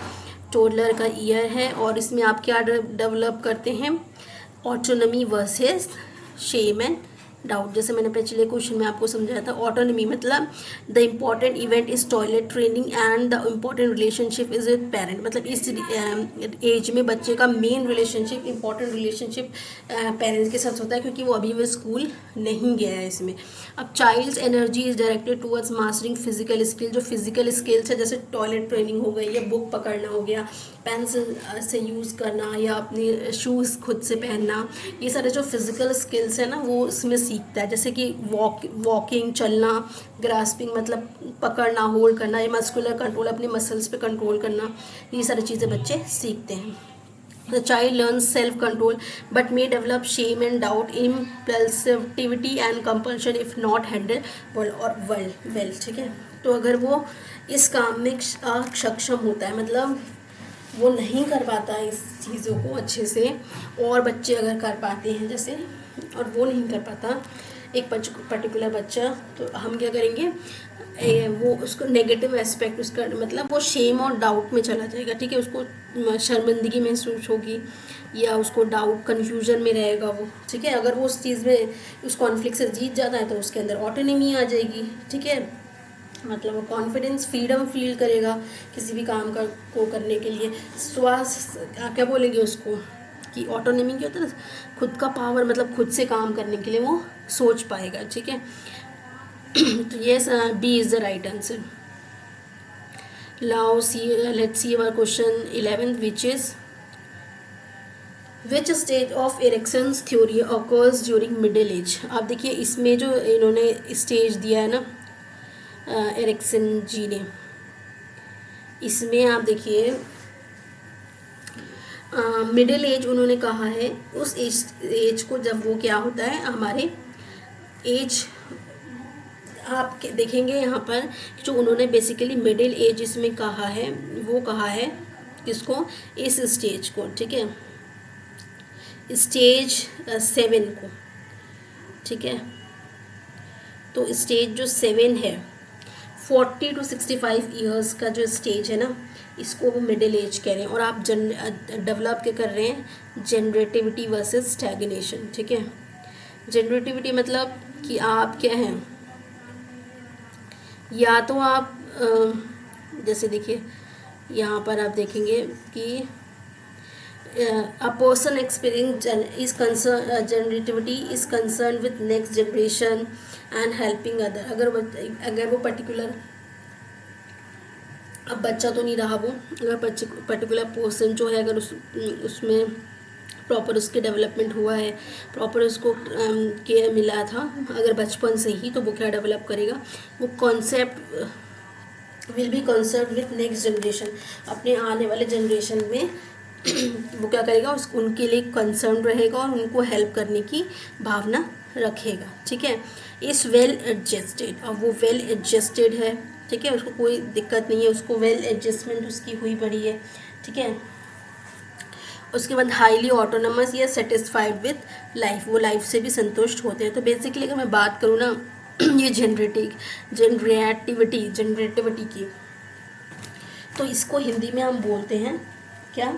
S1: टोडलर का ईयर है, और इसमें आप क्या डेवलप करते हैं, autonomy versus shame and doubt. जैसे मैंने पिछले क्वेश्चन में आपको समझाया था, ऑटोनमी मतलब the important event is toilet training and the important relationship is with parent. मतलब इस एज में बच्चे का main relationship, important relationship parents के साथ होता है, क्योंकि वो अभी वो स्कूल नहीं गया है इसमें। अब child's energy is directed towards mastering physical skill. जो फिजिकल स्किल्स है, जैसे टॉयलेट ट्रेनिंग हो गई, या बुक पकड़ना हो गया, पेंसिल से यूज़ करना, या अपनी शूज़ खुद से पहनना, ये सारे जो फिजिकल स्किल्स है ना, वो इसमें सीखता है। जैसे कि वॉकिंग, चलना, ग्रास्पिंग मतलब पकड़ना, होल्ड करना, या मस्कुलर कंट्रोल, अपने मसल्स पे कंट्रोल करना, ये सारी चीज़ें बच्चे सीखते हैं। The child learns self-control but may develop shame and doubt, impulsivity and compulsion if not handled well. ठीक है, तो अगर वो इस काम में सक्षम होता है, मतलब वो नहीं कर पाता है इस चीज़ों को अच्छे से, और बच्चे अगर कर पाते हैं जैसे, और वो नहीं कर पाता एक पर्टिकुलर बच्चा, तो हम क्या करेंगे, वो उसको नेगेटिव एस्पेक्ट, उसका मतलब वो शेम और डाउट में चला जाएगा। ठीक है, उसको शर्मिंदगी महसूस होगी, या उसको डाउट कन्फ्यूजन में रहेगा वो। ठीक है, अगर वो उस चीज़ में उस कॉन्फ्लिक्ट से जीत जाता है तो उसके अंदर ऑटोनॉमी आ जाएगी। ठीक है, मतलब वो कॉन्फिडेंस, फ्रीडम फील करेगा किसी भी काम को करने के लिए। क्या बोलेंगे उसको कि ऑटोनॉमी क्या होता है ना, खुद का पावर, मतलब खुद से काम करने के लिए वो सोच पाएगा। ठीक है, तो yes, B is the right answer. Now let's see our question 11, which stage of Erikson's theory occurs during middle age. आप देखिए इसमें जो इन्होंने स्टेज दिया है ना एरिक्सन जी ने, इसमें आप देखिए मिडिल एज उन्होंने कहा है, उस एज को जब वो क्या होता है, हमारे एज आप देखेंगे यहाँ पर जो उन्होंने बेसिकली मिडिल एज इसमें कहा है, वो कहा है किसको, इस स्टेज को। ठीक है, स्टेज 7 को। ठीक है, तो स्टेज जो 7 है, 40 to 65 ईयर्स का जो स्टेज है ना, इसको वो मिडिल एज कह रहे हैं। और आप डेवलप क्या कर रहे हैं, जनरेटिविटी वर्सेस स्टैग्नेशन। ठीक है, जनरेटिविटी मतलब कि आप क्या हैं, या तो आप जैसे देखिए यहाँ पर आप देखेंगे कि a person experience is concern, generativity is concern with next generation and helping other. अगर वो पर्टिकुलर, अब बच्चा तो नहीं रहा वो, अगर पर्टिकुलर पर्सन जो है, अगर उसमें प्रॉपर उसके डेवलपमेंट हुआ है, प्रॉपर उसको केयर मिला था अगर बचपन से ही, तो वो क्या डेवलप करेगा, वो concept will be concern with next generation. अपने आने वाले जनरेशन में वो क्या करेगा, उनके लिए कंसर्न रहेगा और उनको हेल्प करने की भावना रखेगा। ठीक है, इस वेल एडजस्टेड, अब वो वेल एडजस्टेड है। ठीक है, उसको कोई दिक्कत नहीं है, उसको वेल एडजस्टमेंट उसकी हुई पड़ी है। ठीक है। उसके बाद हाईली ऑटोनमस या सेटिस्फाइड विथ लाइफ, वो लाइफ से भी संतुष्ट होते हैं। तो बेसिकली अगर मैं बात करूँ ना ये जनरेटिविटी की, तो इसको हिंदी में हम बोलते हैं क्या,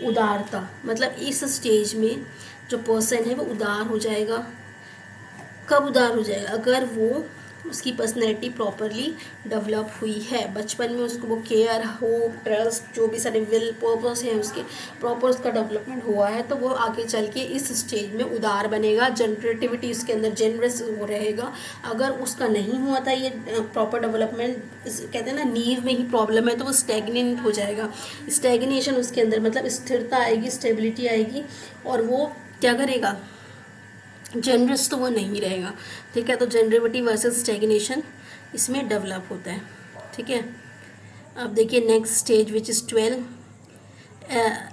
S1: उदारता। मतलब इस स्टेज में जो पर्सन है वो उदार हो जाएगा। कब उदार हो जाएगा, अगर वो उसकी पर्सनैलिटी प्रॉपरली डेवलप हुई है, बचपन में उसको वो केयर, होप, ट्रस्ट, जो भी सारे विल पर्पस हैं उसके प्रॉपर उसका डेवलपमेंट हुआ है, तो वो आगे चल के इस स्टेज में उदार बनेगा, जनरेटिविटी उसके अंदर जेनरस वो रहेगा। अगर उसका नहीं हुआ था ये प्रॉपर डेवलपमेंट, कहते हैं ना नींव में ही प्रॉब्लम है, तो वो स्टैग्नेंट हो जाएगा। स्टैग्नेशन उसके अंदर मतलब स्थिरता आएगी, स्टेबिलिटी आएगी, और वो क्या करेगा, जनरस तो वो नहीं रहेगा। ठीक है, तो जनरेटिविटी वर्सेस स्टैग्नेशन इसमें डेवलप होता है। ठीक है, अब देखिए next stage which is 12।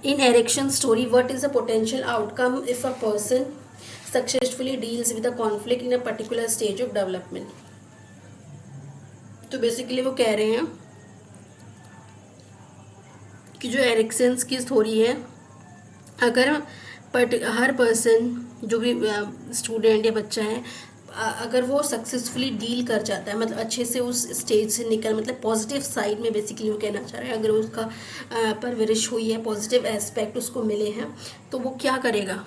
S1: In erection story, what is the potential outcome if a person successfully deals with a conflict in a particular stage of development. तो बेसिकली वो कह रहे हैं कि जो एरिक्सन्स की स्टोरी है, अगर हर पर्सन जो भी स्टूडेंट या बच्चा है, अगर वो सक्सेसफुली डील कर जाता है, मतलब अच्छे से उस स्टेज से निकल, मतलब पॉजिटिव साइड में बेसिकली वो कहना चाह रहे हैं, अगर उसका परवरिश हुई है, पॉजिटिव एस्पेक्ट उसको मिले हैं, तो वो क्या करेगा,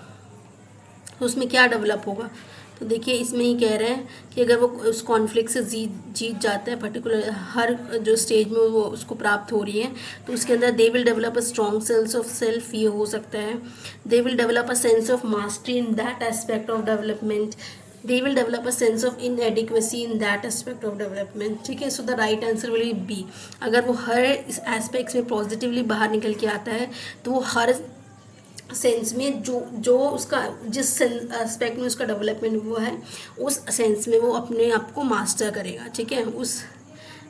S1: उसमें क्या डेवलप होगा। तो देखिए इसमें ही कह रहे हैं कि अगर वो उस कॉन्फ्लिक्ट से जीत जाता है, पर्टिकुलर हर जो स्टेज में वो उसको प्राप्त हो रही है, तो उसके अंदर they will develop a strong sense of self, ये हो सकता है। They will develop a sense of mastery in that aspect of development. They will develop a sense of inadequacy in that aspect of development. ठीक है, so the right answer will B. अगर वो हर इस aspects में positively बाहर निकल के आता है, तो वो हर सेंस में जो उसका जिस एस्पेक्ट में उसका डेवलपमेंट हुआ है, उस सेंस में वो अपने आप को मास्टर करेगा। ठीक है, उस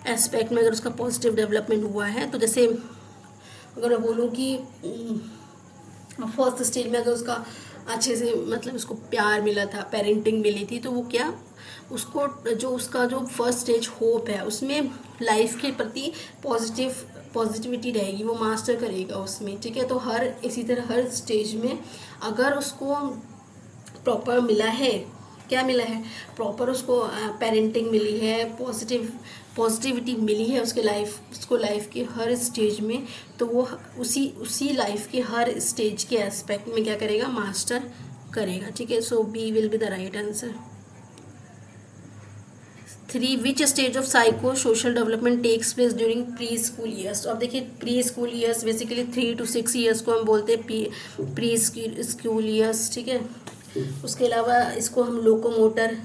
S1: एस्पेक्ट में अगर उसका पॉजिटिव डेवलपमेंट हुआ है, तो जैसे अगर मैं बोलूँ कि फर्स्ट स्टेज में अगर उसका अच्छे से मतलब उसको प्यार मिला था, पेरेंटिंग मिली थी, तो वो क्या, उसको जो उसका जो फर्स्ट स्टेज होप है उसमें लाइफ के प्रति पॉजिटिविटी रहेगी, वो मास्टर करेगा उसमें। ठीक है, तो हर इसी तरह हर स्टेज में अगर उसको प्रॉपर मिला है, क्या मिला है, प्रॉपर उसको पेरेंटिंग मिली है, पॉजिटिविटी मिली है उसको लाइफ के हर स्टेज में, तो वो उसी लाइफ के हर स्टेज के एस्पेक्ट में क्या करेगा, मास्टर करेगा। ठीक है, so B will be the right answer. 3 which stage of psycho social development takes place during pre school years. तो अब देखिए pre school years basically 3 to 6 years को हम बोलते हैं प्री स्कूल ईयर्स। ठीक है, उसके अलावा इसको हम लोकोमोटर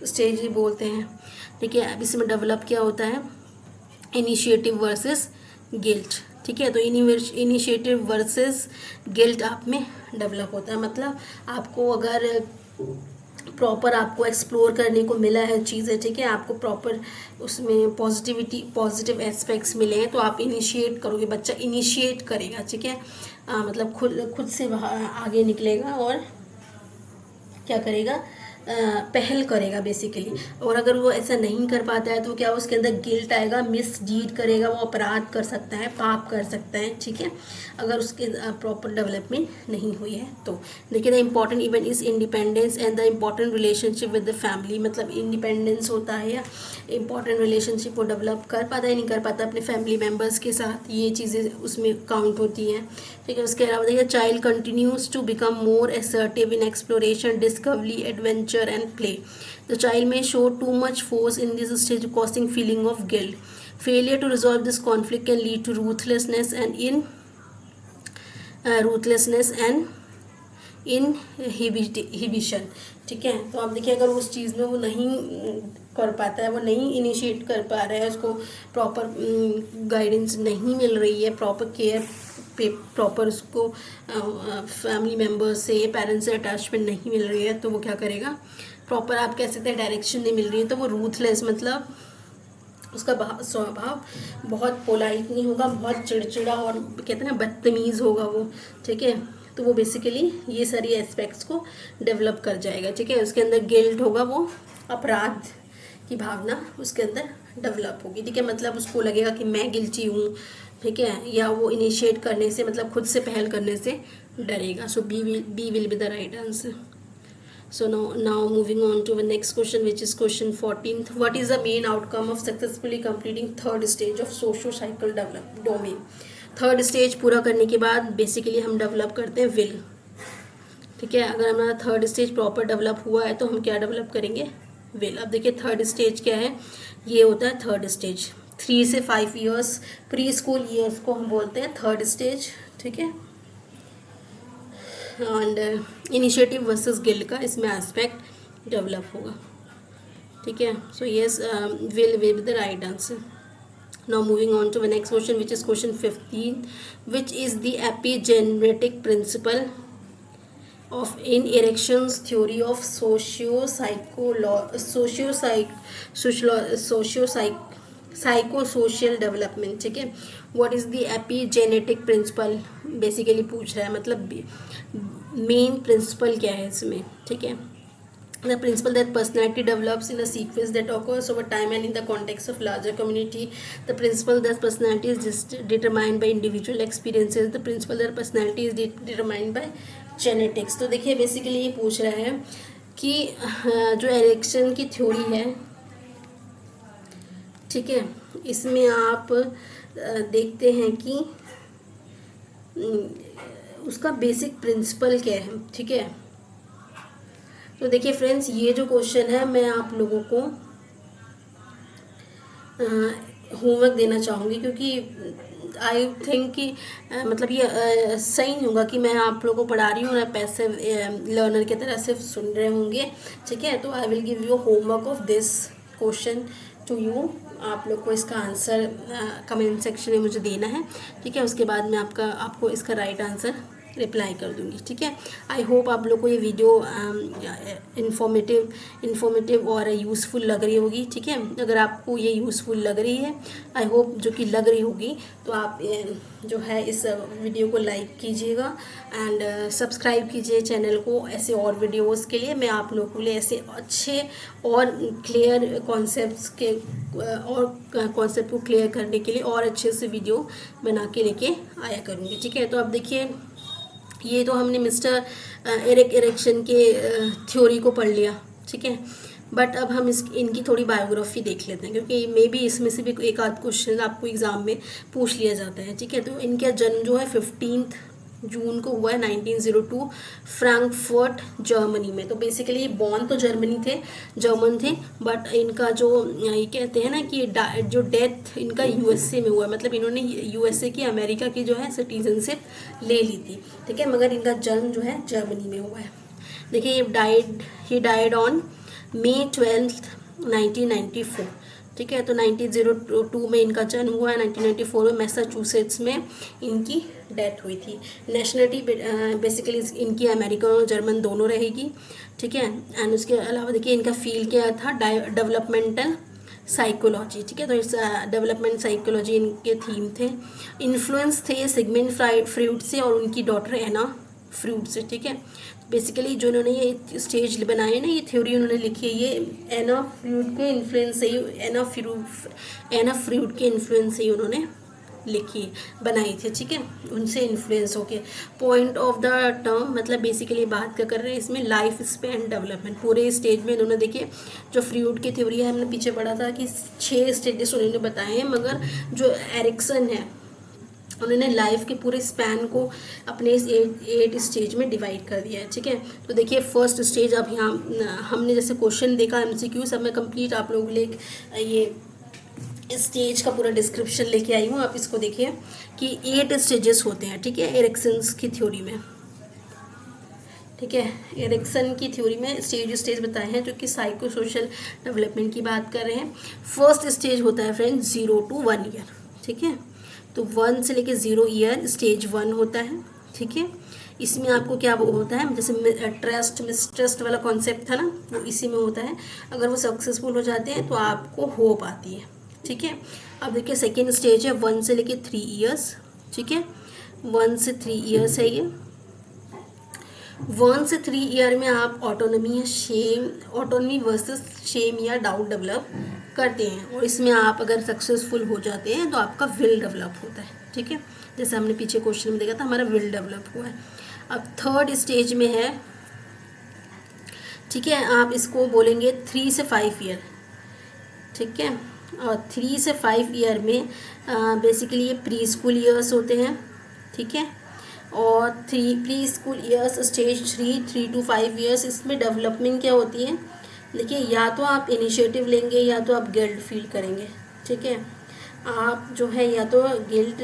S1: स्टेज ही बोलते हैं। ठीक है, अब इसमें डेवलप क्या होता है, इनिशिएटिव वर्सेस गिल्ट। ठीक है, तो इनिशिएटिव वर्सेस गिल्ट आप में डेवलप होता है। मतलब आपको अगर प्रॉपर आपको एक्सप्लोर करने को मिला है चीज़ें, ठीक है, आपको प्रॉपर उसमें पॉजिटिव एस्पेक्ट्स मिले हैं, तो आप इनिशिएट करोगे, बच्चा इनिशिएट करेगा। ठीक है, मतलब खुद से आगे निकलेगा और क्या करेगा, पहल करेगा बेसिकली। और अगर वो ऐसा नहीं कर पाता है, तो क्या उसके अंदर गिल्ट आएगा, मिसडीड करेगा, वो अपराध कर सकता है, पाप कर सकता है। ठीक है, अगर उसके प्रॉपर डेवलपमेंट नहीं हुई है तो। देखिए the important event is independence and the important relationship with the family. मतलब इंडिपेंडेंस होता है या इम्पॉर्टेंट रिलेशनशिप वो डेवलप कर पाता है, नहीं कर पाता अपने फैमिली मेम्बर्स के साथ, ये चीज़ें उसमें काउंट होती हैं। ठीक है, उसके अलावा देखिए child continues to become more assertive in exploration, discovery, adventure and play. The child may show too much force in this stage, causing feeling of guilt. Failure to resolve this conflict can lead to ruthlessness and inhibition. ठीक है, तो आप देखिए अगर उस चीज़ में वो नहीं कर पाता है, वो नहीं इनिशिएट कर पा रहा है, उसको प्रॉपर गाइडेंस नहीं मिल रही है, प्रॉपर केयर प्रॉपर उसको फैमिली मेम्बर्स से, पेरेंट्स से अटैचमेंट नहीं मिल रही है, तो वो क्या करेगा, प्रॉपर आप कह सकते हैं डायरेक्शन नहीं मिल रही है, तो वो रूथलेस, मतलब उसका स्वभाव बहुत पोलाइट नहीं होगा, बहुत चिड़चिड़ा और कहते हैं ना बदतमीज़ होगा वो। ठीक है, तो वो बेसिकली ये सारी एस्पेक्ट्स को डेवलप कर जाएगा। ठीक है, उसके अंदर गिल्ट होगा, वो अपराध की भावना उसके अंदर डेवलप होगी। ठीक है, मतलब उसको लगेगा कि मैं गिल्टी हूँ, ठीक है, या वो इनिशिएट करने से मतलब खुद से पहल करने से डरेगा. So B will be the right answer. So now moving on to the next question, which is question 14th. What is the main outcome of successfully completing third stage of socio-psychal develop domain? Third stage पूरा करने के बाद basically हम develop करते हैं will. ठीक है, अगर हमारा थर्ड स्टेज प्रॉपर डेवलप हुआ है तो हम क्या डेवलप करेंगे? विल. अब देखिए थर्ड स्टेज क्या है, ये होता है थर्ड स्टेज. 3 से 5 ईयर्स प्री स्कूल ईयर्स को हम बोलते हैं थर्ड स्टेज. ठीक है, एंड इनिशिएटिव वर्सेस गिल्ड का इसमें एस्पेक्ट डेवलप होगा. ठीक है, so yes will be the right answer. Now moving on to the next question, which is question 15. Which is the epigenetic principle of in erections theory of psychosocial development. ठीक है, what is the epigenetic principle basically पूछ रहा है, मतलब main principal क्या है इसमें. ठीक है, the principle that personality develops in a sequence that occurs over time and in the context of larger community. The principle that personality is determined by individual experiences. The principle that personality is determined by genetics. तो देखिए basically ये पूछ रहा है कि जो erection की theory है, ठीक है, इसमें आप देखते हैं कि उसका बेसिक प्रिंसिपल क्या है. ठीक है, तो देखिए फ्रेंड्स, ये जो क्वेश्चन है मैं आप लोगों को होमवर्क देना चाहूँगी, क्योंकि आई थिंक कि मतलब ये सही नहीं होगा कि मैं आप लोगों को पढ़ा रही हूँ और आप ऐसे लर्नर की तरह सिर्फ सुन रहे होंगे. ठीक है, तो I will give you homework of this question to you. आप लोग को इसका आंसर कमेंट सेक्शन में मुझे देना है. ठीक है, उसके बाद मैं आपको इसका राइट आंसर रिप्लाई कर दूंगी. ठीक है, आई होप आप लोग को ये वीडियो इन्फॉर्मेटिव और यूज़फुल लग रही होगी. ठीक है, अगर आपको ये यूज़फुल लग रही है, आई होप जो कि लग रही होगी, तो आप जो है इस वीडियो को लाइक कीजिएगा एंड सब्सक्राइब कीजिए चैनल को ऐसे और वीडियोस के लिए. मैं आप लोगों के लिए ऐसे अच्छे और क्लियर कॉन्सेप्ट को क्लियर करने के लिए और अच्छे से वीडियो बना के लेके आया करूँगी. ठीक है, तो अब देखिए ये तो हमने मिस्टर एरेक्शन के थ्योरी को पढ़ लिया. ठीक है, बट अब हम इनकी थोड़ी बायोग्राफी देख लेते हैं, क्योंकि मे बी इसमें से भी एक आध क्वेश्चन आपको एग्ज़ाम में पूछ लिया जाता है. ठीक है, तो इनका जन्म जो है 15 जून को हुआ है 1902 फ्रैंकफर्ट जर्मनी में. तो बेसिकली ये बॉर्न तो जर्मन थे, बट इनका जो ये कहते हैं ना कि जो डेथ इनका यूएसए में हुआ है, मतलब इन्होंने यूएसए की अमेरिका की जो है सिटीजनशिप ले ली थी. ठीक है, मगर इनका जन्म जो है जर्मनी में हुआ है. देखिए he died on May 12th 1994. ठीक है, तो 1902 में इनका जन्म हुआ है. 1994 में मैसाचुसेट्स में इनकी डेथ हुई थी. नेशनलिटी बेसिकली इनकी अमेरिकन और जर्मन दोनों रहेगी. ठीक है, एंड उसके अलावा देखिए इनका फील्ड क्या था, डेवलपमेंटल साइकोलॉजी. ठीक है, तो इस डेवलपमेंट साइकोलॉजी इनके थीम थे. इन्फ्लुएंस थे सिगमंड फ्राइड से और उनकी डॉटर एना फ्रूड से. ठीक है, बेसिकली जो उन्होंने ये स्टेज बनाए ना, ये थ्योरी उन्होंने लिखी है, ये एना फ्रूड के इन्फ्लुएंस से ही एना फ्रूड के इन्फ्लुएंस से ही उन्होंने लिखी बनाई थी. ठीक है, उनसे इन्फ्लुएंस होके. पॉइंट ऑफ द टर्म मतलब बेसिकली बात क्या कर रहे हैं इसमें, लाइफ स्पैन डेवलपमेंट. पूरे स्टेज में उन्होंने देखिए जो फ्रूड की थ्योरी है, हमने पीछे पढ़ा था कि 6 स्टेजेस उन्होंने बताए हैं, मगर जो एरिक्सन है उन्होंने लाइफ के पूरे स्पैन को अपने इस 8 स्टेज में डिवाइड कर दिया है. ठीक है, तो देखिए फर्स्ट स्टेज, अब यहाँ हमने जैसे क्वेश्चन देखा MCQ, सब मैं कंप्लीट आप लोगों के लिए ये स्टेज का पूरा डिस्क्रिप्शन लेके आई हूँ. आप इसको देखिए कि 8 स्टेजेस होते हैं. ठीक है, एरिक्सन्स की थ्योरी में. ठीक है, एरिक्सन की थ्योरी में स्टेज बताए हैं जो कि साइको सोशल डेवलपमेंट की बात कर रहे हैं. फर्स्ट स्टेज होता है फ्रेंड्स 0 to 1 ईयर. ठीक है, तो 1 से लेके 0 ईयर स्टेज 1 होता है. ठीक है, इसमें आपको क्या होता है, जैसे मिसट्रस्ट वाला कॉन्सेप्ट था ना, वो इसी में होता है. अगर वो सक्सेसफुल हो जाते हैं तो आपको होप आती है. ठीक है, अब देखिए सेकेंड स्टेज है 1 से लेके 3 ईयर्स. ठीक है, 1 से 3 ईयर्स है ये. 1 से 3 ईयर में आप ऑटोनॉमी वर्सेस शेम या डाउट डेवलप करते हैं, और इसमें आप अगर सक्सेसफुल हो जाते हैं तो आपका विल डेवलप होता है. ठीक है, जैसे हमने पीछे क्वेश्चन में देखा था हमारा विल डेवलप हुआ है। अब थर्ड स्टेज में है, ठीक है, आप इसको बोलेंगे 3 से 5 ईयर, ठीक है। और 3 से 5 ईयर में बेसिकली ये प्री स्कूल ईयर्स होते हैं, ठीक है। और pre school years stage 3 to 5 years, इसमें डेवलपमेंट क्या होती है, देखिए या तो आप इनिशिएटिव लेंगे या तो आप गिल्ट फील करेंगे, ठीक है। आप जो है या तो गिल्ट,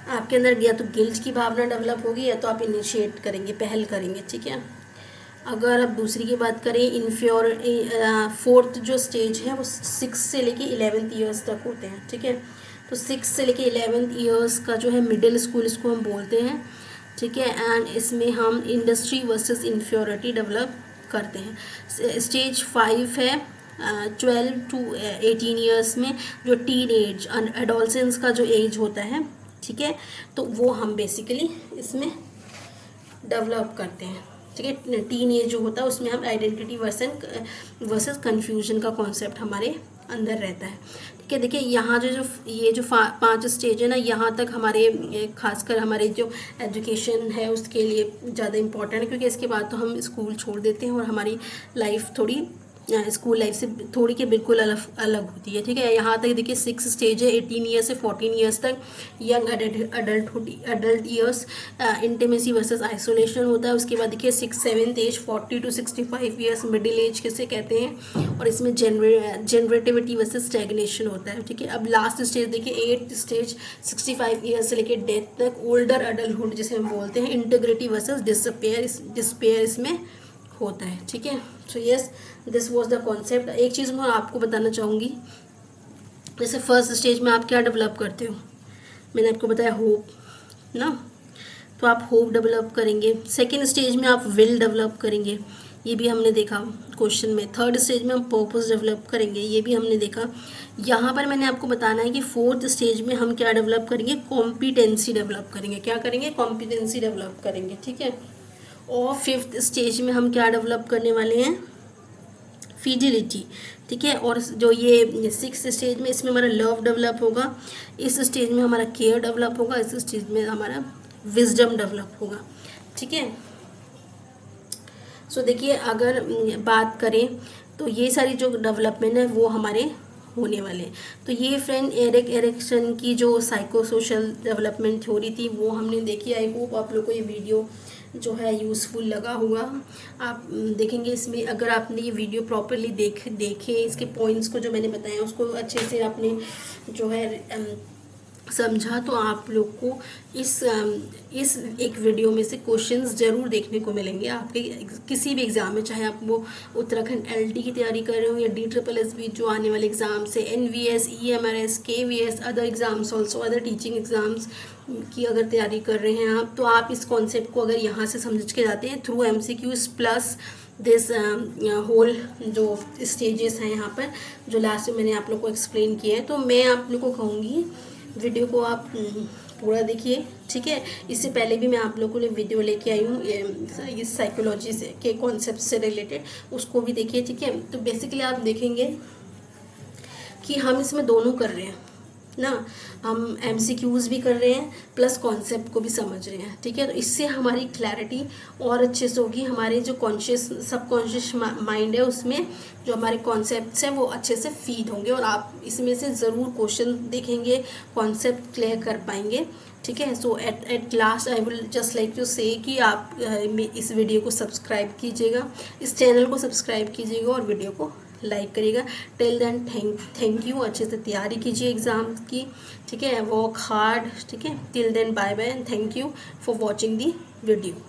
S1: आपके अंदर या तो गिल्ट की भावना डेवलप होगी या तो आप इनिशिएट करेंगे, पहल करेंगे, ठीक है। अगर आप दूसरी की बात करें, इन्फ्योर फोर्थ जो स्टेज है वो 6 से लेके 11th ईयर्स तक होते हैं, ठीक है। तो 6 से लेके 11th ईयर्स का जो है मिडिल स्कूल इसको हम बोलते हैं, ठीक है। एंड इसमें हम इंडस्ट्री वर्सेस इन्फ्योरिटी डेवलप करते हैं। स्टेज 5 है 12 to 18 ईयर्स में, जो टीन एज एडोलसेंस का जो एज होता है, ठीक है, तो वो हम बेसिकली इसमें डेवलप करते हैं, ठीक है। टीन एज जो होता है उसमें हम आइडेंटिटी वर्सेस कन्फ्यूजन का कॉन्सेप्ट हमारे अंदर रहता है, ठीक है। देखिए यहाँ जो 5 स्टेज है ना, यहाँ तक हमारे खासकर हमारे जो एजुकेशन है उसके लिए ज़्यादा इम्पोर्टेंट है, क्योंकि इसके बाद तो हम स्कूल छोड़ देते हैं और हमारी लाइफ थोड़ी स्कूल लाइफ से थोड़ी के बिल्कुल अलग होती है, ठीक है। यहाँ तक देखिए 6 स्टेज है 18 ईयर्स से 14 ईयर्स तक, young adult years, intimacy versus isolation होता है। उसके बाद देखिए 7th age 40 to 65 years, middle age किसे कहते हैं, और इसमें जनरेटिविटी वर्सेस स्टैग्नेशन होता है, ठीक है। अब लास्ट स्टेज देखिए 8th स्टेज 65 ईयर्स से लेकर डेथ तक, ओल्डर अडल्टहुड जिसे हम बोलते हैं, इंटीग्रिटी वर्सेस डिस्पेयर इसमें होता है, ठीक है। So yes, this was the concept. एक चीज़ मैं आपको बताना चाहूँगी, जैसे फर्स्ट स्टेज में आप क्या डेवलप करते हो, मैंने आपको बताया होप ना, तो आप होप डेवलप करेंगे। सेकेंड स्टेज में आप विल डेवलप करेंगे, ये भी हमने देखा क्वेश्चन में। थर्ड स्टेज में हम पर्पस डेवलप करेंगे, ये भी हमने देखा। यहाँ पर मैंने आपको बताना है कि फोर्थ स्टेज में हम क्या डेवलप करेंगे, कॉम्पिटेंसी डेवलप करेंगे। क्या करेंगे, कॉम्पिटेंसी डेवलप करेंगे, ठीक है। और फिफ्थ स्टेज में हम क्या डेवलप करने वाले हैं, फिडिलिटी, ठीक है। और जो ये 6th स्टेज में, इसमें हमारा लव डेवलप होगा, इस स्टेज में हमारा केयर डेवलप होगा, इस स्टेज में हमारा विजडम डेवलप होगा, ठीक है। सो देखिए अगर बात करें तो ये सारी जो डेवलपमेंट है वो हमारे होने वाले हैं। तो ये फ्रेंड एरिक एरिक्सन की जो साइको सोशल डेवलपमेंट थ्योरी थी वो हमने देखी। आई होप आप लोग को ये वीडियो जो है यूज़फुल लगा होगा। आप देखेंगे इसमें, अगर आपने ये वीडियो प्रॉपरली देखे इसके पॉइंट्स को जो मैंने बताया उसको अच्छे से आपने जो है समझा, तो आप लोग को इस एक वीडियो में से क्वेश्चंस ज़रूर देखने को मिलेंगे आपके किसी भी एग्ज़ाम में, चाहे आप वो उत्तराखंड LT की तैयारी कर रहे हो या DSSB जो आने वाले एग्ज़ाम से, NVS, EMRS, KVS, other exams also, other teaching exams की अगर तैयारी कर रहे हैं आप, तो आप इस कॉन्सेप्ट को अगर यहाँ से समझ के जाते हैं through MCQs plus this whole जो स्टेजेस हैं यहाँ पर जो लास्ट में मैंने आप लोग को एक्सप्लेन किया है, तो मैं आप लोग को कहूँगी वीडियो को आप पूरा देखिए, ठीक है। इससे पहले भी मैं आप लोगों के लिए वीडियो लेके आई हूँ इस साइकोलॉजी से के कॉन्सेप्ट से रिलेटेड, उसको भी देखिए, ठीक है। तो बेसिकली आप देखेंगे कि हम इसमें दोनों कर रहे हैं ना, हम MCQs भी कर रहे हैं प्लस कॉन्सेप्ट को भी समझ रहे हैं, ठीक है। तो इससे हमारी क्लैरिटी और अच्छे से होगी, हमारे जो सबकॉन्शियस माइंड है उसमें जो हमारे कॉन्सेप्ट्स हैं वो अच्छे से फीड होंगे और आप इसमें से ज़रूर क्वेश्चन देखेंगे, कॉन्सेप्ट क्लियर कर पाएंगे, ठीक है। So at last I will just like to say कि आप इस वीडियो को सब्सक्राइब कीजिएगा, इस चैनल को सब्सक्राइब कीजिएगा और वीडियो को लाइक करिएगा। टिल देन थैंक यू, अच्छे से तैयारी कीजिए एग्ज़ाम की, ठीक है। वर्क हार्ड, ठीक है। Till then bye bye and thank you for watching the video.